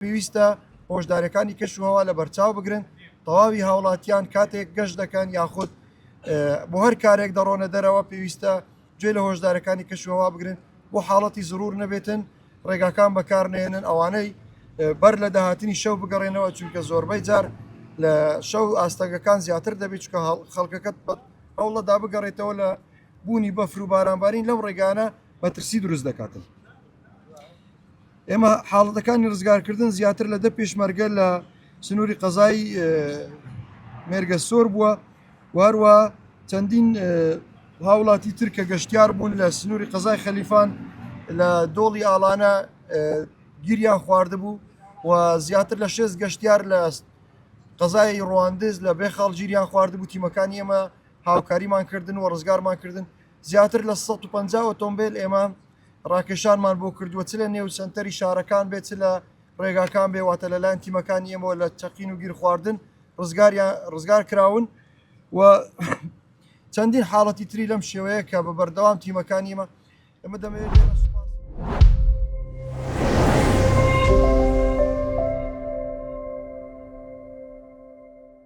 پێویستە هۆشداریەکانی کەشوهەوا لە بەرچاو بگرن تەواوی هاوڵاتیان کاتێک گەشت دەکەن یاخود بۆ هەر کارێک دەڕۆنە دەرەوە پێویستە گوێ لە هۆشدارەکانی کەشوهەوا بگرن بۆ حاڵەتی زرور نەبێتن ڕێگاکان بەکارنێنن ئەوانەی بەر لە داهاتنی شەو بگەڕێنەوە چونکە زۆربەی جار لە شەو ئاستەگەکان زیاتر دەبێت چکە خەڵکەکەت هەوڵەدا بگەڕێتەوە لە بوونی بەفر و بارانبارین لەو ڕێگانە بەترسی دروست دەکاتن. ئێمە حاڵەتەکانی ڕزگارکردن زیاتر لە 10 پێشمەرگە لە سنووری قەزای مێرگە سۆر بووە واروە چەندین هاوڵاتی تر کە گەشتیار بوون لە سنووری قەزای خەلیفان لە دۆڵی ئاڵانە گیریان خواردە بوو و زیاتر لە 6 گەشتیار لە قەزای ڕواندز لە بێخاڵ گیریان خواردە بوو. تیمەکانی ئێمە هاوکاریمان کردن و ڕزگارمان کردن زیاتر لە 150 ئۆتۆمبیل ئێمە ڕاکێشانمان بۆ کردووە چ لە نێو سنتەری شارەکان بێت چ لە ڕێگاکان بێ واتە لەلایەن تیمەکانی ئێمەوە لە چەقین و گیر خواردن ڕزگار کراون و چەندین حاڵەتی تری لەم شێوەیە کە بە بەردەوام تیمەکانی ئێمە دەمەوێت